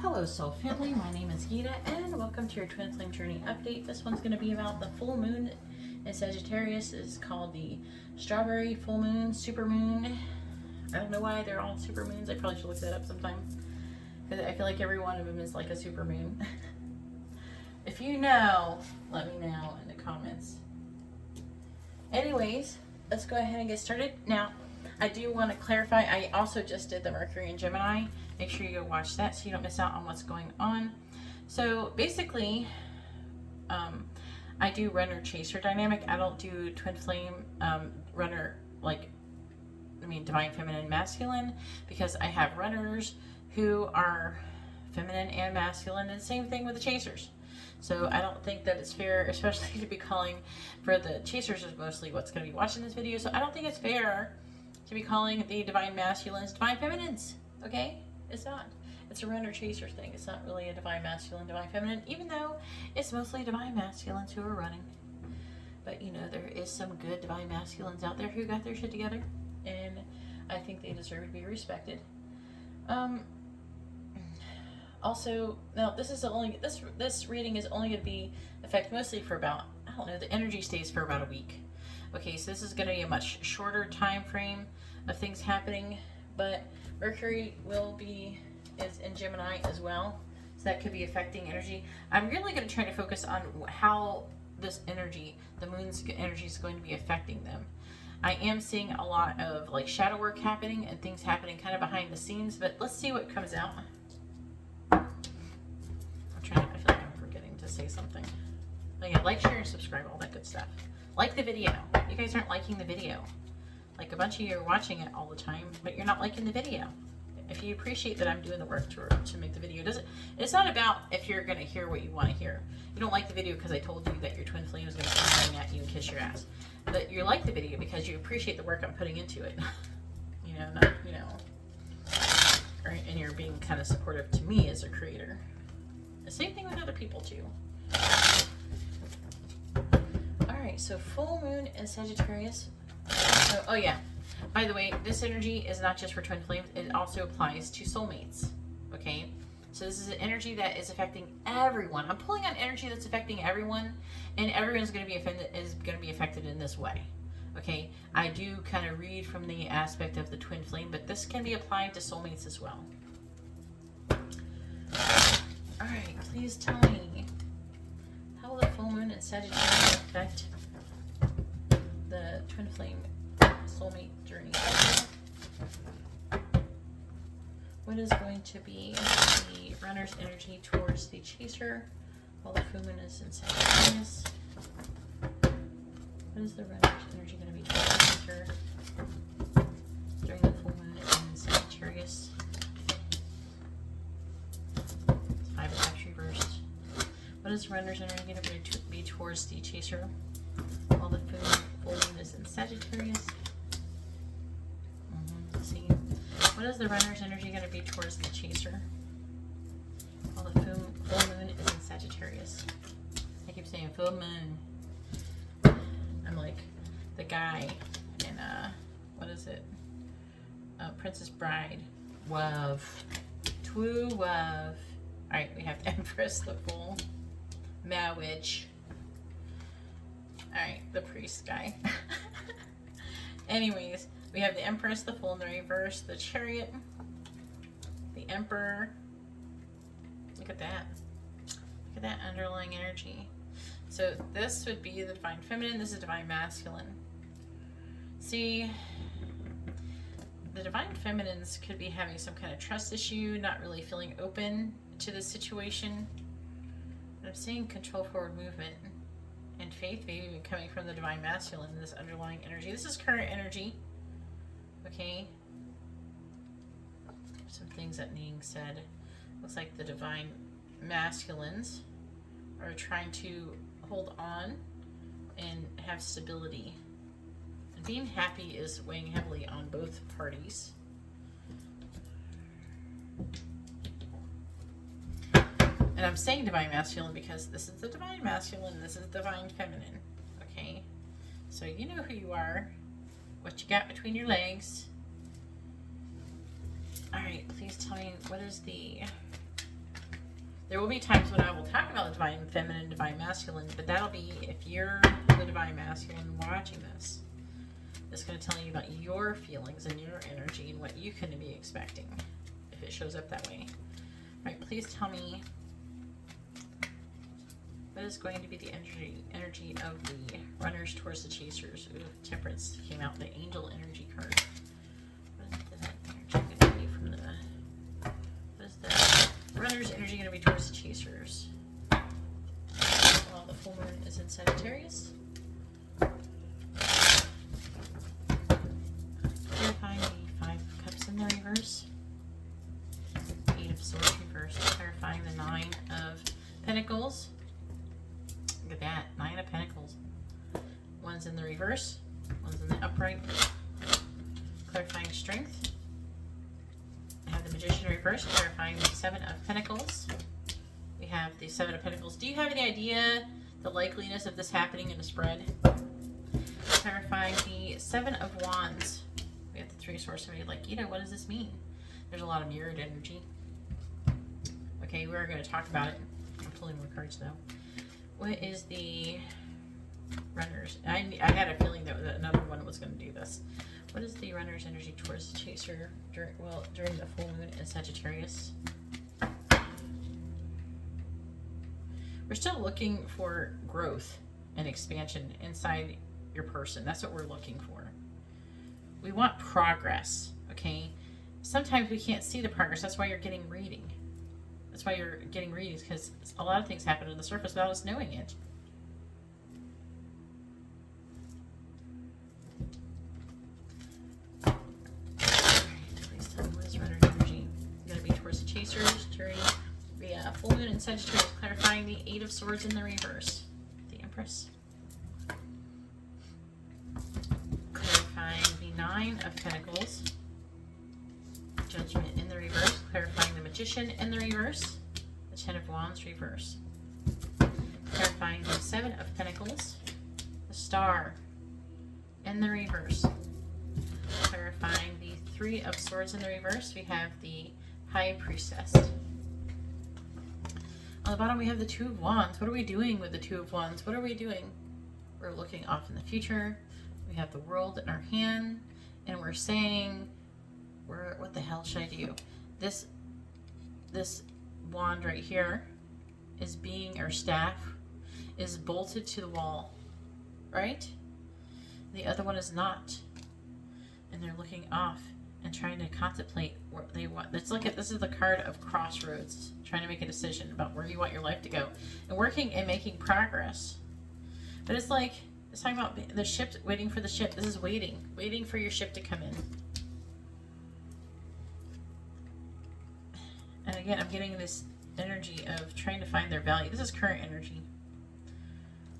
Hello Soul Family, my name is Geeta and welcome to your Twin Flame Journey update. This one's going to be about the full moon in Sagittarius. It's called the Strawberry Full Moon, Super Moon. I don't know why they're all super moons. I probably should look that up sometime, because I feel like every one of them is like a super moon. If you know, let me know in the comments. Anyways, let's go ahead and get started. Now, I do want to clarify, I also just did the Mercury and Gemini. Make sure you go watch that so you don't miss out on what's going on. So basically, I do runner chaser dynamic. I don't do twin flame runner, divine feminine masculine, because I have runners who are feminine and masculine, and the same thing with the chasers. So I don't think that it's fair, especially to be calling for the chasers is mostly what's going to be watching this video. So I don't think it's fair to be calling the divine masculines divine feminines. Okay? It's not. It's a runner chaser thing. It's not really a divine masculine, divine feminine, even though it's mostly divine masculines who are running. But you know, there is some good divine masculines out there who got their shit together, and I think they deserve to be respected. Also, now this reading is only going to be effect mostly for about, I don't know, the energy stays for about a week. Okay, so this is going to be a much shorter time frame of things happening, but Mercury is in Gemini as well, so that could be affecting energy. I'm really going to try to focus on how this energy, the moon's energy, is going to be affecting them. I am seeing a lot of like shadow work happening and things happening kind of behind the scenes, but let's see what comes out. I feel like I'm forgetting to say something. Oh yeah, like, share, and subscribe, all that good stuff. Like the video. You guys aren't liking the video. Like, a bunch of you are watching it all the time, but you're not liking the video. If you appreciate that I'm doing the work to make the video, it's not about if you're going to hear what you want to hear. You don't like the video because I told you that your twin flame is going to come running at you and kiss your ass. But you like the video because you appreciate the work I'm putting into it. And you're being kind of supportive to me as a creator. The same thing with other people too. Alright, so full moon in Sagittarius. So, oh yeah, by the way, this energy is not just for twin flames, it also applies to soulmates. Okay, so this is an energy that is affecting everyone. I'm pulling on energy that's affecting everyone, and everyone's going to be affected in this way. Okay, I do kind of read from the aspect of the twin flame, but this can be applied to soulmates as well. All right, please tell me, how will the full moon in Sagittarius affect the twin flame soulmate journey? What is going to be the runner's energy towards the chaser while the full moon is in Sagittarius? What is the runner's energy going to be towards the chaser during the full moon in Sagittarius? 5 of Cups reversed. What is the runner's energy going to be towards the chaser while the full moon is in Sagittarius? Let's see. What is the runner's energy going to be towards the chaser while the full moon is in Sagittarius? I keep saying full moon. I'm like the guy in, what is it? Princess Bride. Wove. Twoo wove. Alright, we have Empress, the full. Marriage. Alright, the priest guy. Anyways, we have the Empress, the Fool in the reverse, the Chariot, the Emperor. Look at that. Look at that underlying energy. So this would be the divine feminine. This is divine masculine. See, the divine feminines could be having some kind of trust issue, not really feeling open to the situation. I'm seeing control forward movement and faith maybe even coming from the divine masculine, this underlying energy. This is current energy. Okay. Some things that being said. Looks like the divine masculines are trying to hold on and have stability. And being happy is weighing heavily on both parties. And I'm saying divine masculine because this is the divine masculine, this is divine feminine. Okay? So you know who you are, what you got between your legs. Alright, please tell me, what is the There will be times when I will talk about the divine feminine, divine masculine, but that'll be if you're the divine masculine watching this. It's going to tell you about your feelings and your energy and what you can be expecting if it shows up that way. All right, please tell me what is going to be the energy of the runners towards the chasers. Ooh, Temperance came out, the angel energy card. What is that energy going to be from the... What is the runners energy going to be towards the chasers? Well, the full moon is in Sagittarius. Clarifying the 5 of Cups in the reverse. 8 of Swords reversed. Clarifying the 9 of Pentacles. Look at that, 9 of Pentacles. One's in the reverse, one's in the upright. Clarifying Strength. I have the Magician reverse, clarifying the 7 of Pentacles. We have the 7 of Pentacles. Do you have any idea the likeliness of this happening in a spread? Clarifying the 7 of Wands. We have the 3 of Swords. Somebody like, Geeta, what does this mean? There's a lot of mirrored energy. Okay, we're going to talk about it. I'm pulling more cards though. What is the runners? I had a feeling that another one was going to do this. What is the runner's energy towards the chaser during the full moon in Sagittarius? We're still looking for growth and expansion inside your person. That's what we're looking for. We want progress, okay? Sometimes we can't see the progress. That's why you're getting reading. That's why you're getting readings, because a lot of things happen on the surface without us knowing it. Please tell me what is runner energy going to be towards the chasers during the full moon in Sagittarius, clarifying the 8 of Swords in the reverse. The Empress. Clarifying the 9 of Pentacles. Judgment in the reverse, clarifying the Magician in the reverse, the 10 of Wands reverse, clarifying the 7 of Pentacles, the Star in the reverse, clarifying the 3 of Swords in the reverse. We have the High Priestess. On the bottom we have the 2 of Wands. What are we doing with the 2 of Wands? What are we doing? We're looking off in the future. We have the World in our hand, and we're saying, what the hell should I do? This wand right here is being, or staff, is bolted to the wall, right? The other one is not. And they're looking off and trying to contemplate what they want. Let's look at, this is the card of crossroads, trying to make a decision about where you want your life to go. And working and making progress. But it's like, it's talking about the ship, waiting for the ship. This is waiting for your ship to come in. And again, I'm getting this energy of trying to find their value. This is current energy.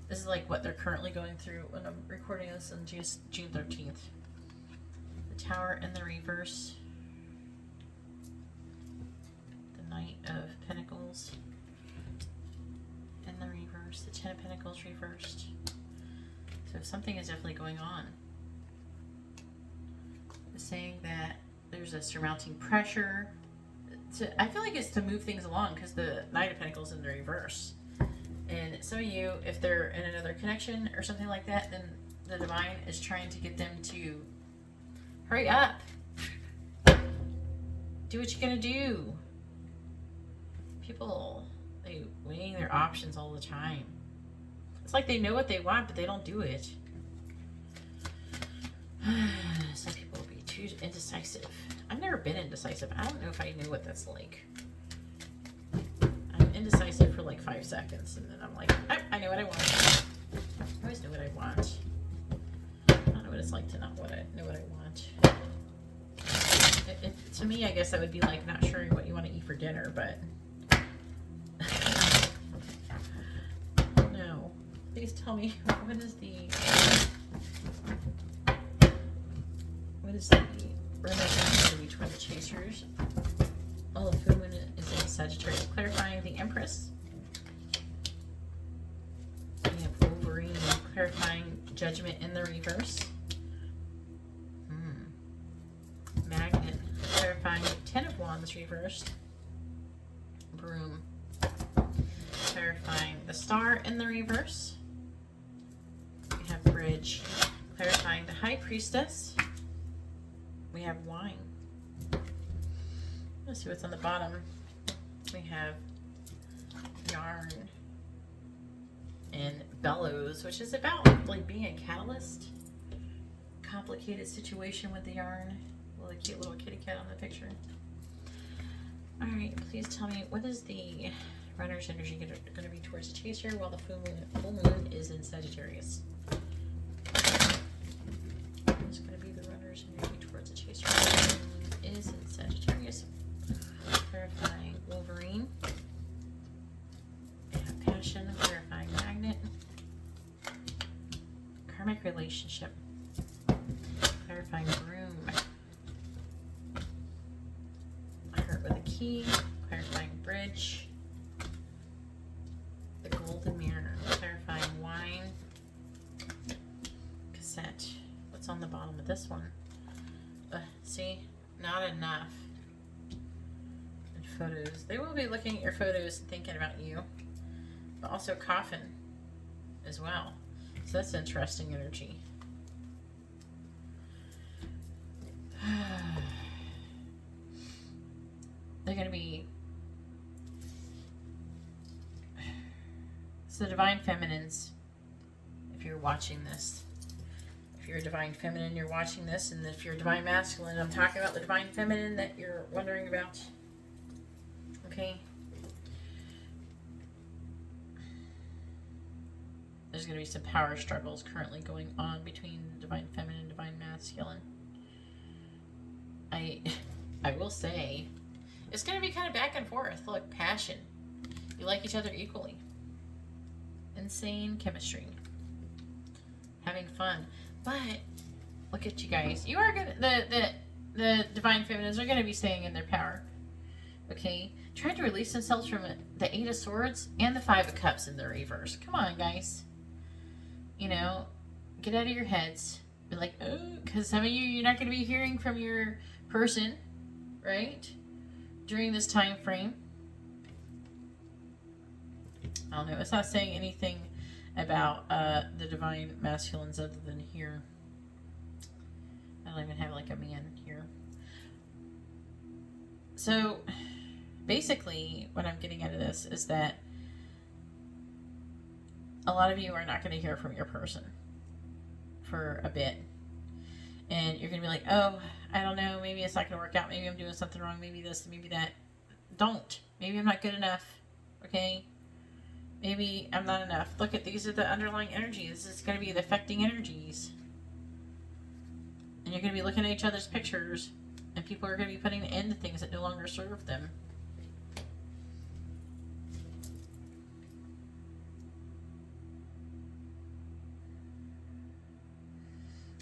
This is like what they're currently going through when I'm recording this on June 13th. The Tower in the reverse. The Knight of Pentacles in the reverse. The 10 of Pentacles reversed. So something is definitely going on. It's saying that there's a surmounting pressure. I feel like it's to move things along, because the Knight of Pentacles in the reverse. And some of you, if they're in another connection or something like that, then the divine is trying to get them to hurry up. Do what you're going to do. People, they weighing their options all the time. It's like they know what they want, but they don't do it. Some people will be too indecisive. I've never been indecisive. I don't know if I knew what that's like. I'm indecisive for like 5 seconds, and then I'm like, I know what I want. I always know what I want. I don't know what it's like to not know what I want. To me, I guess that would be like not sure what you want to eat for dinner, but no. Please tell me, what is the runner between the chasers? Oh, the full moon is in Sagittarius, clarifying the Empress. We have Wolverine clarifying Judgment in the reverse. Magnet clarifying 10 of Wands reversed. Broom Star in the reverse. We have Bridge, clarifying the High Priestess. We have Wine. Let's see what's on the bottom. We have Yarn and Bellows, which is about like being a catalyst. Complicated situation with the yarn. Well, the cute little kitty cat on the picture. All right, please tell me, what is the runner's energy going to be towards the chaser while the full moon is in Sagittarius? It's going to be the runner's energy towards the chaser. Full moon is in Sagittarius. Clarifying Wolverine. We have Passion, clarifying Magnet. Karmic relationship. Clarifying Broom. Heart with a Key. Clarifying Bridge. The Golden Mirror. Clarifying Wine. Cassette. What's on the bottom of this one? See? Not enough. And photos. They will be looking at your photos and thinking about you. But also Coffin as well. So that's interesting energy. They're going to be... So Divine Feminines, if you're watching this. If you're a Divine Feminine, you're watching this. And if you're a Divine Masculine, I'm talking about the Divine Feminine that you're wondering about. Okay? There's going to be some power struggles currently going on between Divine Feminine and Divine Masculine. I will say, it's going to be kind of back and forth. Look, passion. You like each other equally. Insane chemistry. Having fun. But, look at you guys. You are going to, the Divine Feminines are going to be staying in their power. Okay? Trying to release themselves from the Eight of Swords and the Five of Cups in the reverse. Come on, guys. You know, get out of your heads. Be like, oh, because some of you're not going to be hearing from your person, right? During this time frame. I don't know. It's not saying anything about the Divine Masculines other than here. I don't even have like a man here. So, basically, what I'm getting out of this is that a lot of you are not going to hear from your person for a bit. And you're going to be like, oh, I don't know, maybe it's not going to work out. Maybe I'm doing something wrong. Maybe this, maybe that. Don't. Maybe I'm not good enough. Okay? Maybe I'm not enough. Look at these are the underlying energies. This is going to be the affecting energies. And you're going to be looking at each other's pictures. And people are going to be putting an end to things that no longer serve them.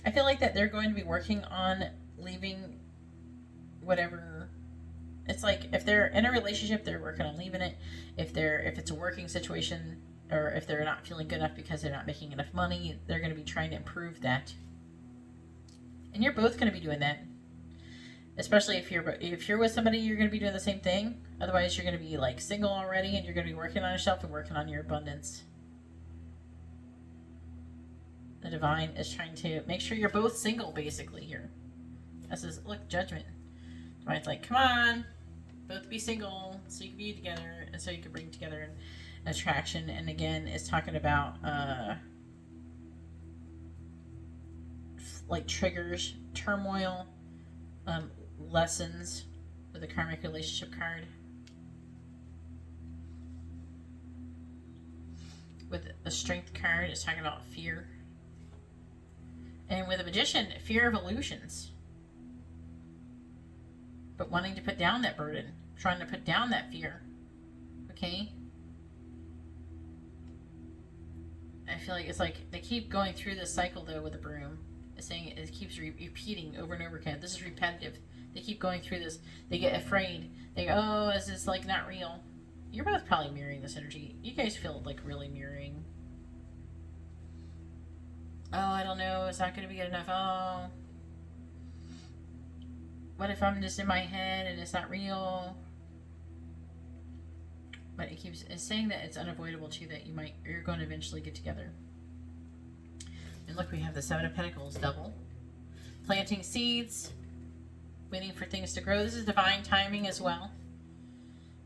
I feel like that they're going to be working on leaving whatever. It's like if they're in a relationship, they're working on leaving it. If it's a working situation, or if they're not feeling good enough because they're not making enough money, they're going to be trying to improve that. And you're both going to be doing that. Especially if you're with somebody, you're going to be doing the same thing. Otherwise, you're going to be like single already, and you're going to be working on yourself and working on your abundance. The Divine is trying to make sure you're both single, basically, here. This is, look, Judgment. Divine's like, come on, both be single, so you can be together, and so you can bring together an attraction. And again, it's talking about, like, triggers, turmoil, lessons, with the karmic relationship card. With the Strength card, it's talking about fear. And with a Magician, fear of illusions. But wanting to put down that burden. Trying to put down that fear. Okay? I feel like it's like they keep going through this cycle, though, with the Broom. It's saying it keeps repeating over and over again. This is repetitive. They keep going through this. They get afraid. They go, oh, is this like not real? You're both probably mirroring this energy. You guys feel like really mirroring. Oh, I don't know. It's not going to be good enough. Oh. What if I'm just in my head and it's not real? But it's saying that it's unavoidable too, that you're going to eventually get together. And look, we have the Seven of Pentacles double. Planting seeds, waiting for things to grow. This is divine timing as well.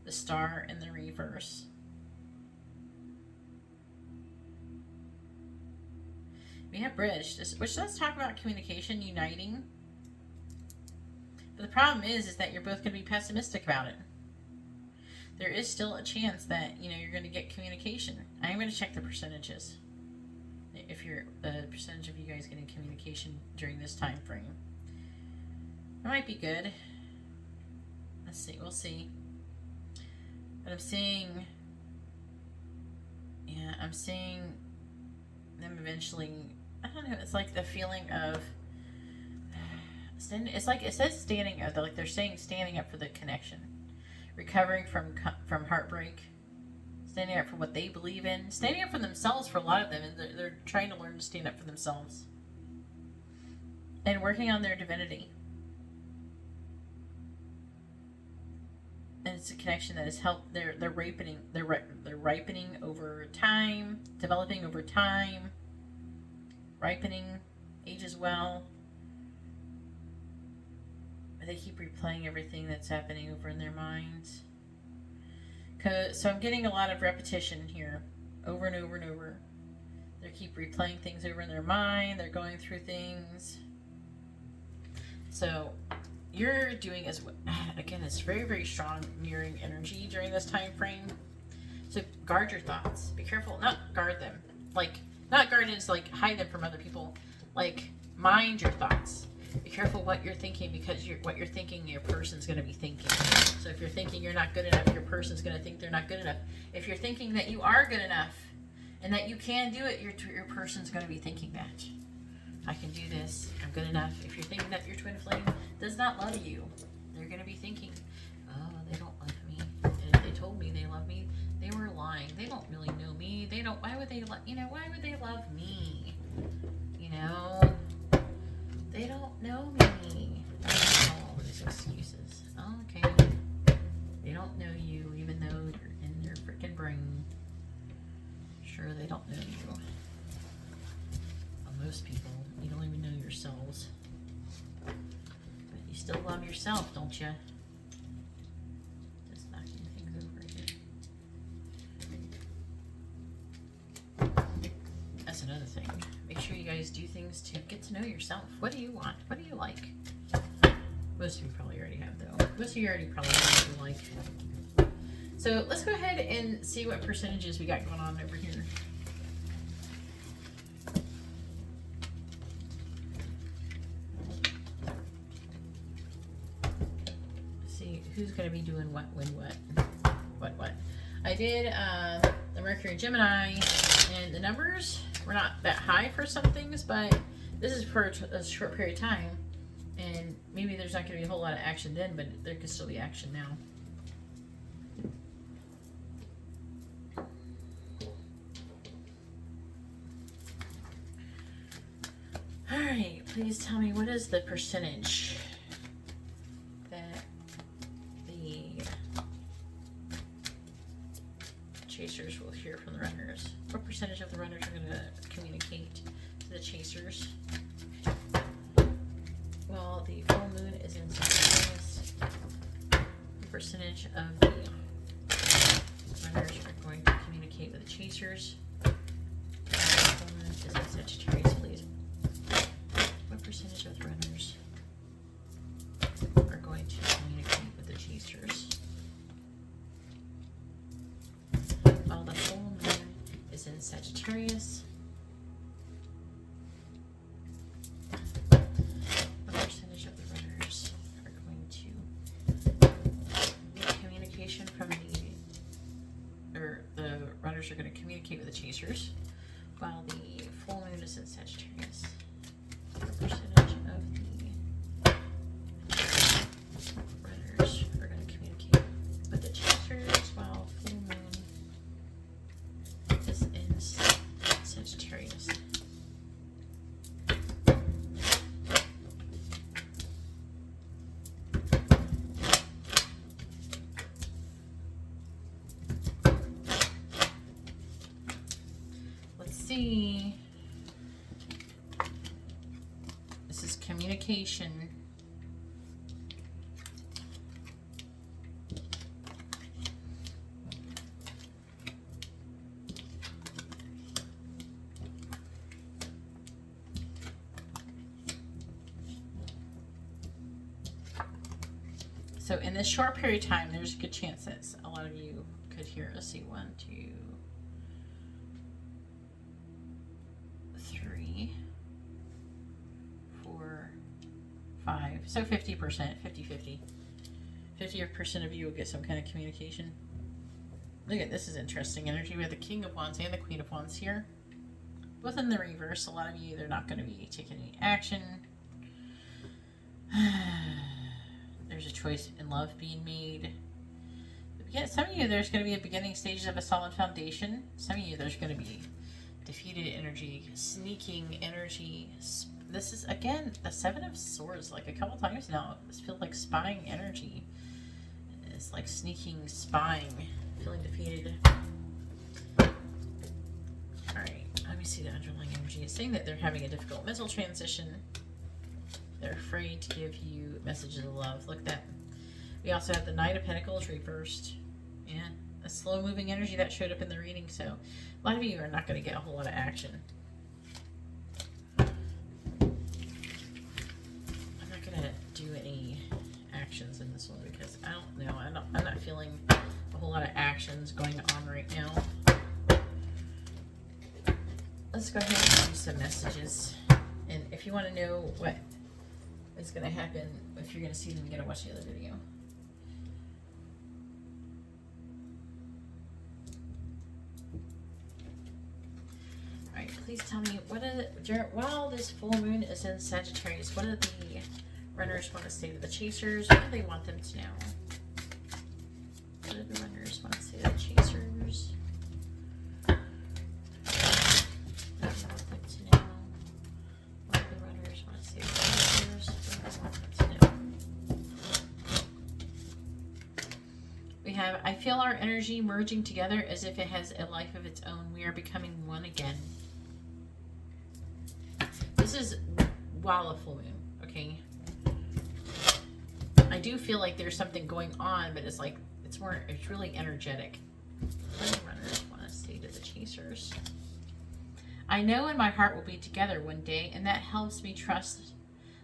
The Star in the reverse. We have bridge, which does talk about communication, uniting. But the problem is that you're both going to be pessimistic about it. There is still a chance that, you're going to get communication. I'm going to check the percentages. If you're the percentage of you guys getting communication during this time frame. It might be good. Let's see. We'll see. But I'm seeing them eventually. I don't know. It's like the feeling of. It's like it says standing up. Like they're saying standing up for the connection, recovering from heartbreak, standing up for what they believe in, standing up for themselves for a lot of them, and they're trying to learn to stand up for themselves, and working on their divinity. And it's a connection that has helped. They're ripening. They're ripening over time, developing over time. Ripening, ages well. But they keep replaying everything that's happening over in their minds. So I'm getting a lot of repetition here, over and over and over. They keep replaying things over in their mind. They're going through things. So you're doing as well. Again, it's very, very strong mirroring energy during this time frame. So guard your thoughts. Be careful. Not guard them. Like, not guard is like hide them from other people. Like, mind your thoughts. Be careful what you're thinking, because what you're thinking, your person's going to be thinking. So if you're thinking you're not good enough, your person's going to think they're not good enough. If you're thinking that you are good enough and that you can do it, your person's going to be thinking that. I can do this. I'm good enough. If you're thinking that your twin flame does not love you, they're going to be thinking, oh, they don't love me. And if they told me they love me, they were lying. They don't really know me. They don't. Why would they love? Why would they love me? They don't know me. All these excuses. Oh, okay. They don't know you, even though you're in their freaking brain. Sure, they don't know you. Well, most people, you don't even know yourselves. But you still love yourself, don't you? Just knocking things over here. That's another thing. Make sure you guys do things to get to know yourself. What do you want? What do you like? Most of you probably already have, though. Most of you already probably know what you like. So let's go ahead and see what percentages we got going on over here. See who's going to be doing what, when, what. I did the Mercury Gemini, and the numbers were not that high for some things, but this is for a short period of time, and maybe there's not going to be a whole lot of action then, but there could still be action now. All right, please tell me, what is the percentage that the chasers will hear from the runners? What percentage of the runners are going to communicate to the chasers? Well, the full moon is in Sagittarius. The percentage of the runners are going to communicate with the chasers. The full moon is in Sagittarius, please. What percentage of the runners are going to communicate with the chasers? Well, the full moon is in Sagittarius. What percentage of the runners are going to get communication from the runners are going to communicate with the chasers, while the full moon is in Sagittarius? What percentage of the runners are going to communicate with the chasers, while full moon is in Sagittarius? see. This is communication. So in this short period of time, there's a good chance that a lot of you could hear. Let's see, 1, 2, 3, 4, 5. So 50%, 50-50. 50% of you will get some kind of communication. Look at this, is interesting energy. We have the King of Wands and the Queen of Wands here. Both in the reverse. A lot of you, they're not going to be taking any action. There's a choice in love being made. Yeah, some of you, there's going to be a beginning stages of a solid foundation. Some of you, there's going to be defeated energy, sneaking energy. This is, again, the Seven of Swords. Like a couple times now, this feels like spying energy. It's like sneaking, spying, feeling defeated. Alright, let me see the underlying energy. It's saying that they're having a difficult mental transition. They're afraid to give you messages of love. Look at that. We also have the Knight of Pentacles reversed. And a slow-moving energy that showed up in the reading. So a lot of you are not going to get a whole lot of action. I'm not going to do any actions in this one because I don't know. I'm not feeling a whole lot of actions going on right now. Let's go ahead and do some messages. And if you want to know what is going to happen, if you're going to see them, you got to watch the other video. Alright, please tell me, what is it, while this full moon is in Sagittarius, what do the runners want to say to the chasers? What do they want them to know? What do the runners want to say to the chasers? I feel our energy merging together as if it has a life of its own. We are becoming one again. This is while a full moon, okay? I do feel like there's something going on, but it's like, it's really energetic. What do the runners want to say to the chasers? I know in my heart we'll be together one day, and that helps me trust.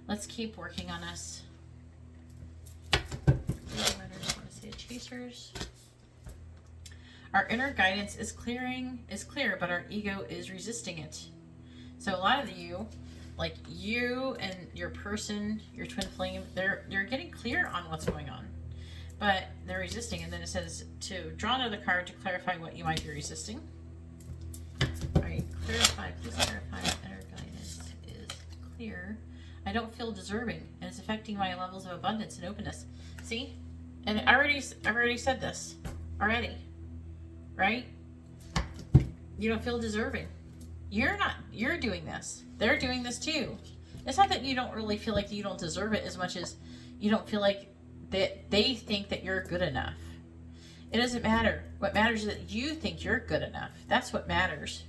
Let's keep working on us. What do the runners want to say to chasers? Our inner guidance is clear, but our ego is resisting it. So a lot of you, like you and your person, your twin flame, they're getting clear on what's going on, but they're resisting. And then it says to draw another card to clarify what you might be resisting. All right, clarify. Please clarify. Inner guidance is clear. I don't feel deserving, and it's affecting my levels of abundance and openness. See, and I've already said this already. Right? You don't feel deserving. You're doing this. They're doing this too. It's not that you don't really feel like you don't deserve it as much as you don't feel like that they think that you're good enough. It doesn't matter. What matters is that you think you're good enough. That's what matters.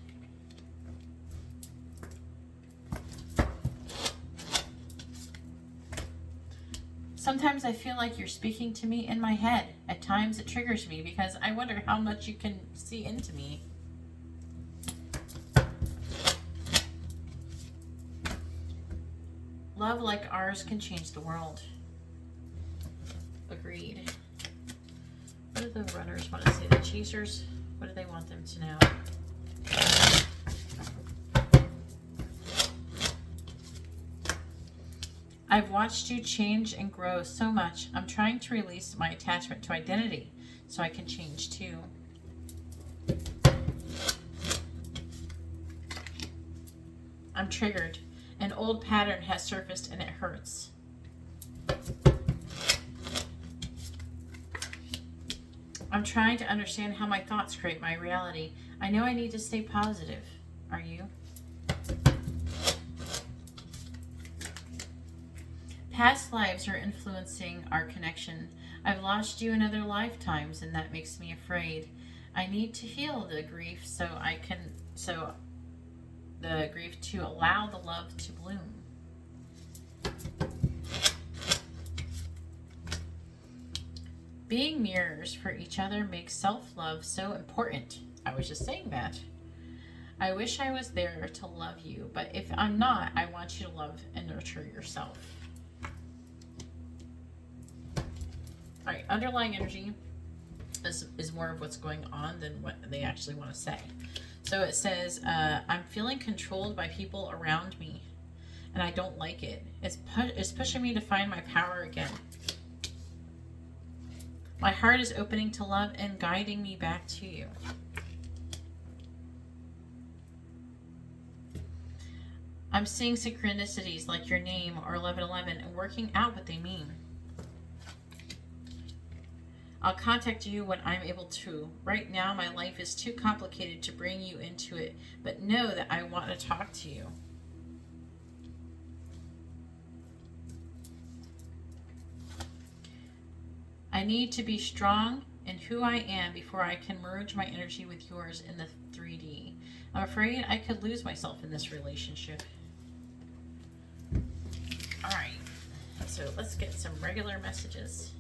Sometimes I feel like you're speaking to me in my head. At times it triggers me because I wonder how much you can see into me. Love like ours can change the world. Agreed. What do the runners want to say? The chasers, what do they want them to know? I've watched you change and grow so much. I'm trying to release my attachment to identity so I can change too. I'm triggered. An old pattern has surfaced and it hurts. I'm trying to understand how my thoughts create my reality. I know I need to stay positive. Are you? Past lives are influencing our connection. I've lost you in other lifetimes and that makes me afraid. I need to heal the grief so the grief to allow the love to bloom. Being mirrors for each other makes self-love so important. I was just saying that. I wish I was there to love you, but if I'm not, I want you to love and nurture yourself. All right, underlying energy is more of what's going on than what they actually want to say. So it says, I'm feeling controlled by people around me, and I don't like it. It's pushing me to find my power again. My heart is opening to love and guiding me back to you. I'm seeing synchronicities like your name or 1111 and working out what they mean. I'll contact you when I'm able to. Right now, my life is too complicated to bring you into it, but know that I want to talk to you. I need to be strong in who I am before I can merge my energy with yours in the 3D. I'm afraid I could lose myself in this relationship. All right, so let's get some regular messages.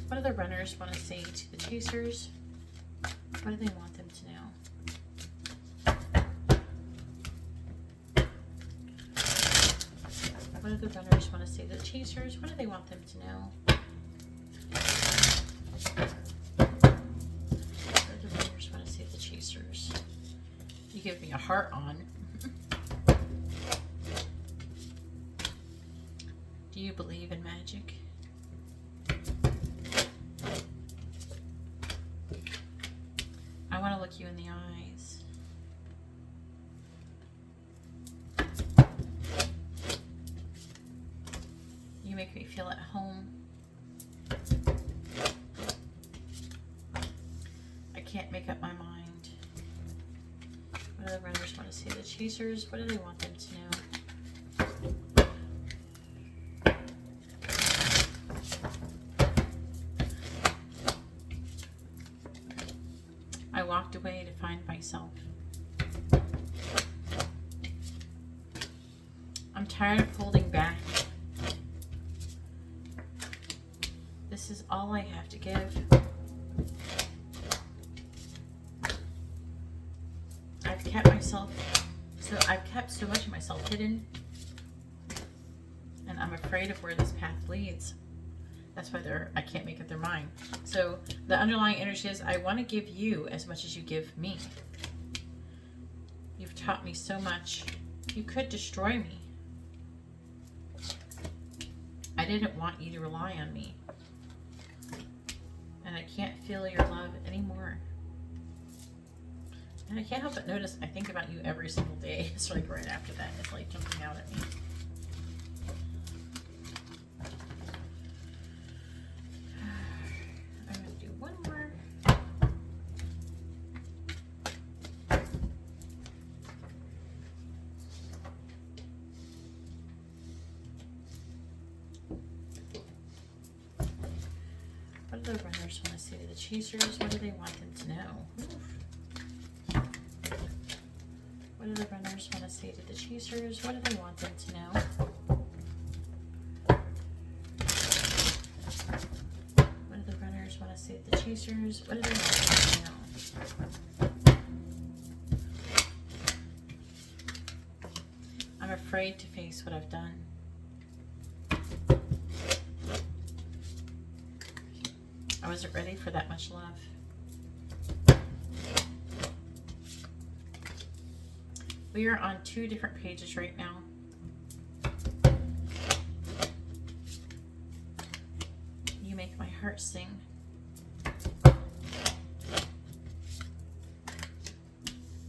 What do the runners want to say to the chasers? What do they want them to know? What do the runners want to say to the chasers? What do they want them to know? What do the runners want to say to the chasers? You give me a heart on. Do you believe in magic? I want to look you in the eyes. You make me feel at home. I can't make up my mind. What do the runners want to say to the chasers? What do they want them to know? I walked away to find myself. I'm tired of holding back. This is all I have to give. I've kept so much of myself hidden, and I'm afraid of where this path leads. That's why I can't make up their mind. So the underlying energy is, I want to give you as much as you give me. You've taught me so much. You could destroy me. I didn't want you to rely on me. And I can't feel your love anymore. And I can't help but notice I think about you every single day. It's like right after that. It's like jumping out at me. What do the runners want to say to the chasers? What do they want them to know? Oof. What do the runners want to say to the chasers? What do they want them to know? What do the runners want to say to the chasers? What do they want them to know? I'm afraid to face what I've done. I wasn't ready for that much love. We are on 2 different pages right now. You make my heart sing.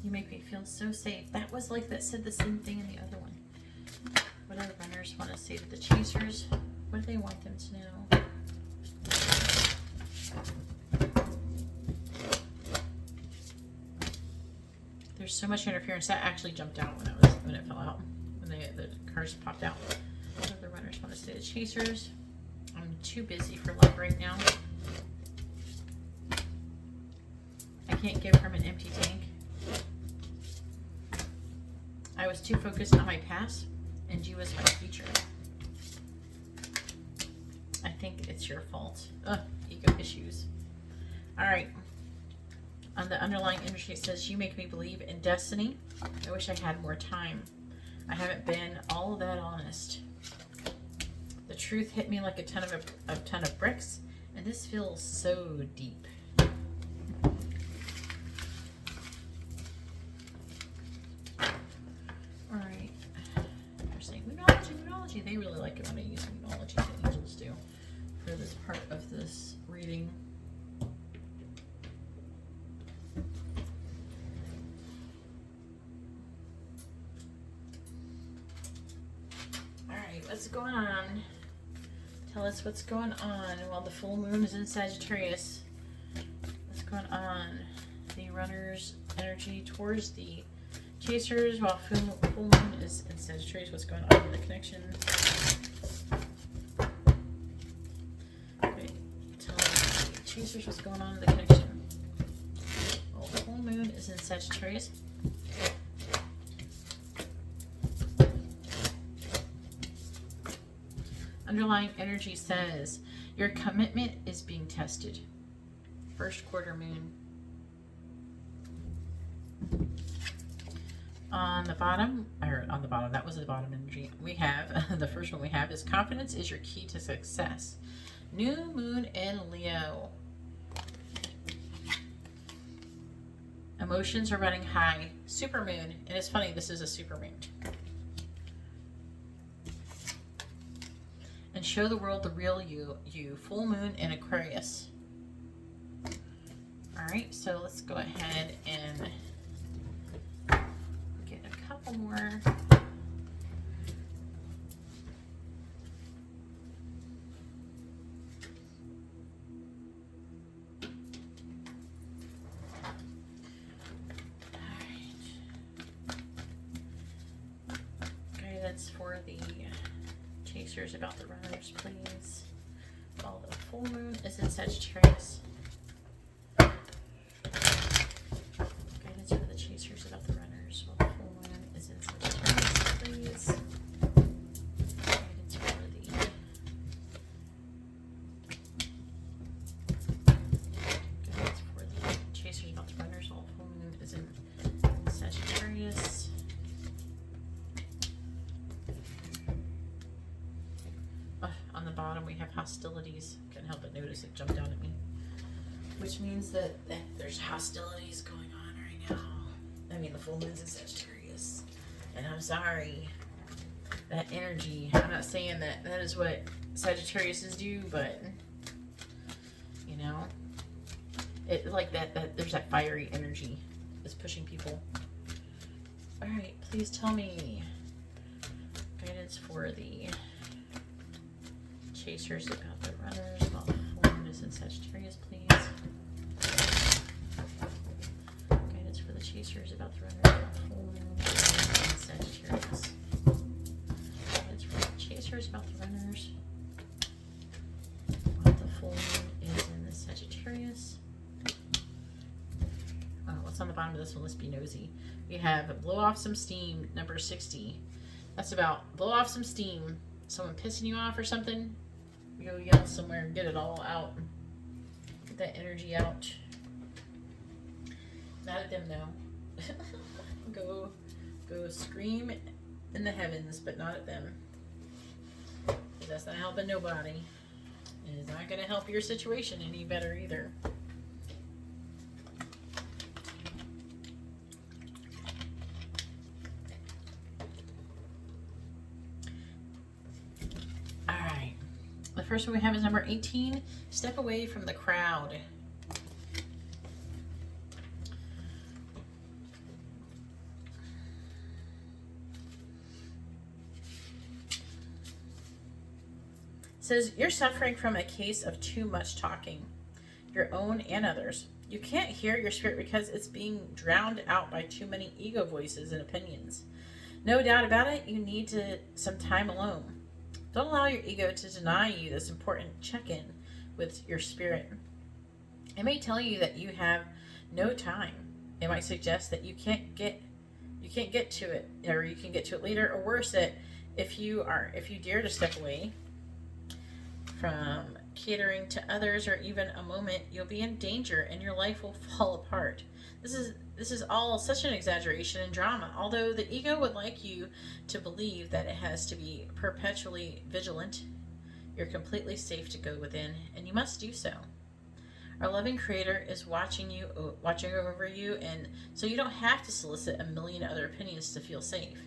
You make me feel so safe. That was like that said the same thing in the other one. What do the runners want to say to the chasers? What do they want them to know? There's so much interference. That actually jumped out when it fell out. When the cards popped out. What do the runners want to say to the chasers? I'm too busy for love right now. I can't give from an empty tank. I was too focused on my past, and you was my future. I think it's your fault. Ugh, ego issues. All right. On the underlying energy, it says, you make me believe in destiny. I wish I had more time. I haven't been all that honest. The truth hit me like a ton of bricks, and this feels so deep. All right. They're saying Moonology. They really like it when I use Moonology. The angels do for this part of this reading. What's going on? Tell us what's going on while the full moon is in Sagittarius. What's going on? The runner's energy towards the chasers while full moon is in Sagittarius. What's going on in the connection? Okay, tell the chasers what's going on in the connection. Well, the full moon is in Sagittarius. Underlying energy says your commitment is being tested. First quarter moon. On the bottom, that was the bottom energy. We have, the first one we have is confidence is your key to success. New moon in Leo. Emotions are running high. Super moon. And it's funny, this is a super moon. And show the world the real you. Full moon in Aquarius. All right, so let's go ahead and get a couple more. All right. Guidance for the chasers about the runners, please. While the full moon is in Sagittarius. Guidance for the chasers about the runners while the full moon is in Sagittarius, please. Guidance for the chasers about the runners while the full moon is in Sagittarius. On the bottom we have hostilities. Couldn't help but notice it jumped out at me. Which means that there's hostilities going on right now. I mean, the full moon's in Sagittarius. And I'm sorry. That energy, I'm not saying that is what Sagittariuses do, but you know, it like that there's that fiery energy that's pushing people. All right, please tell me guidance for the chasers about the runners while the full moon is in Sagittarius, please. Guidance for the chasers about the runners while the full moon is in Sagittarius. Guidance for the chasers about the runners while the full moon is in the Sagittarius. Oh, what's on the bottom of this one? Let's be nosy. We have blow off some steam, number 60. That's about blow off some steam. Someone pissing you off or something. Go yell somewhere and get it all out. Get that energy out. Not at them though. Go scream in the heavens, but not at them. That's not helping nobody. And it's not going to help your situation any better either. The first one we have is number 18, step away from the crowd. says you're suffering from a case of too much talking, your own and others. You can't hear your spirit because it's being drowned out by too many ego voices and opinions. No doubt about it, you need some time alone. Don't allow your ego to deny you this important check-in with your spirit. It may tell you that you have no time. It might suggest that you can't get to it, or you can get to it later, or worse, that if you dare to step away from catering to others or even a moment, you'll be in danger and your life will fall apart. This is all such an exaggeration and drama. Although the ego would like you to believe that it has to be perpetually vigilant, you're completely safe to go within, and you must do so. Our loving Creator is watching over you, and so you don't have to solicit a million other opinions to feel safe.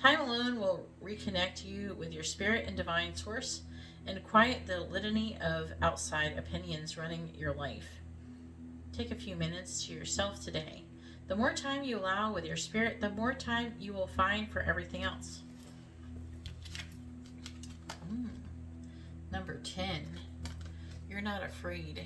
Time alone will reconnect you with your spirit and divine source and quiet the litany of outside opinions running your life. Take a few minutes to yourself today. The more time you allow with your spirit, the more time you will find for everything else. Number 10. You're not afraid.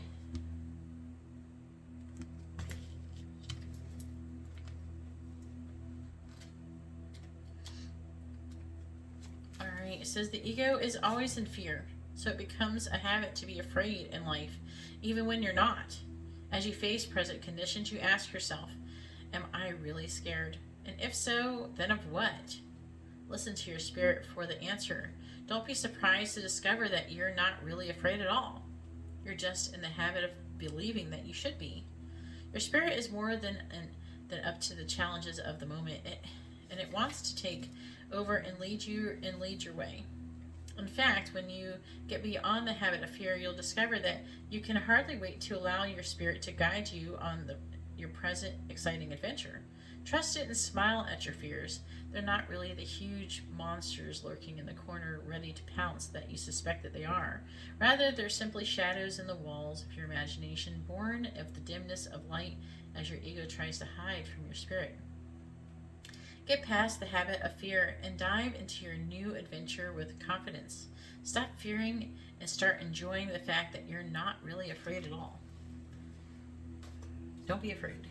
It says the ego is always in fear, so it becomes a habit to be afraid in life, even when you're not. As you face present conditions, you ask yourself, am I really scared? And if so, then of what? Listen to your spirit for the answer. Don't be surprised to discover that you're not really afraid at all. You're just in the habit of believing that you should be. Your spirit is more than up to the challenges of the moment, and it wants to take over and lead your way. In fact, when you get beyond the habit of fear, you'll discover that you can hardly wait to allow your spirit to guide you on your present exciting adventure. Trust it and smile at your fears. They're not really the huge monsters lurking in the corner ready to pounce that you suspect that they are. Rather, they're simply shadows in the walls of your imagination, born of the dimness of light as your ego tries to hide from your spirit. Get past the habit of fear and dive into your new adventure with confidence. Stop fearing and start enjoying the fact that you're not really afraid at all. Don't be afraid.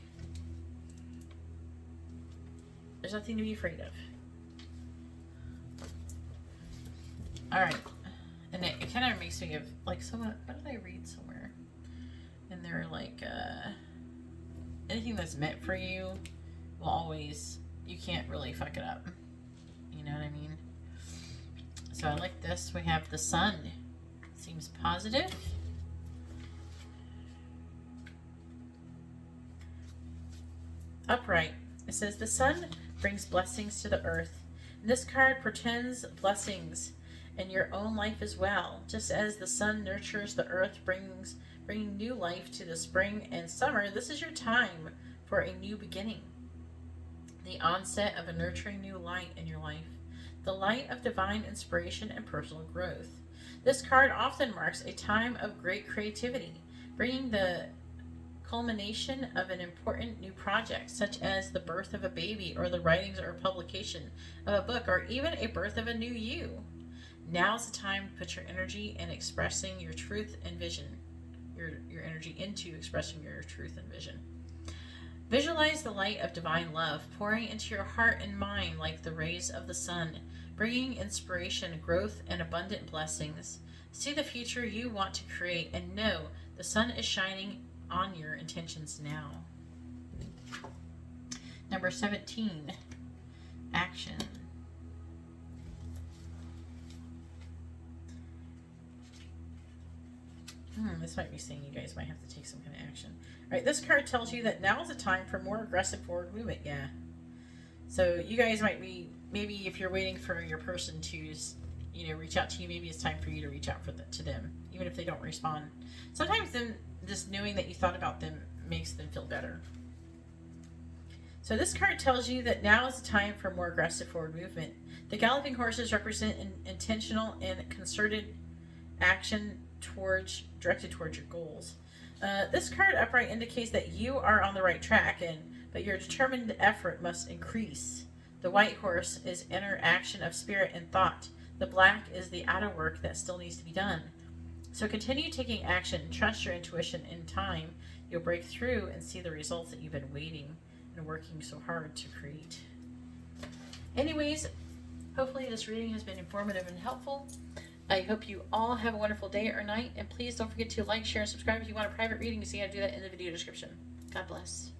There's nothing to be afraid of. Alright. And it kind of makes me of, like, someone, what did I read somewhere? And they're like, anything that's meant for you will always, you can't really fuck it up. You know what I mean? So I like this. We have the sun. Seems positive. Upright. It says the sun brings blessings to the earth. And this card portends blessings in your own life as well. Just as the sun nurtures the earth, bringing new life to the spring and summer, this is your time for a new beginning. The onset of a nurturing new light in your life. The light of divine inspiration and personal growth. This card often marks a time of great creativity, bringing the culmination of an important new project, such as the birth of a baby or the writings or publication of a book, or even a birth of a new you. Now's the time to put your energy in expressing your truth and vision. Your energy into expressing your truth and vision. Visualize the light of divine love pouring into your heart and mind like the rays of the sun, bringing inspiration, growth, and abundant blessings. See the future you want to create and know the sun is shining on your intentions now. Number 17, action. This might be saying you guys might have to take some kind of action. All right, this card tells you that now is the time for more aggressive forward movement. Yeah. So you guys might be, maybe if you're waiting for your person to, reach out to you, maybe it's time for you to reach out to them, even if they don't respond. Sometimes then just knowing that you thought about them makes them feel better. So this card tells you that now is the time for more aggressive forward movement. The galloping horses represent an intentional and concerted action directed towards your goals. This card upright indicates that you are on the right track, but your determined effort must increase. The white horse is inner action of spirit and thought. The black is the outer work that still needs to be done. So continue taking action. Trust your intuition. In time, you'll break through and see the results that you've been waiting and working so hard to create. Anyways, hopefully this reading has been informative and helpful. I hope you all have a wonderful day or night. And please don't forget to like, share, and subscribe if you want a private reading. You see how to do that in the video description. God bless.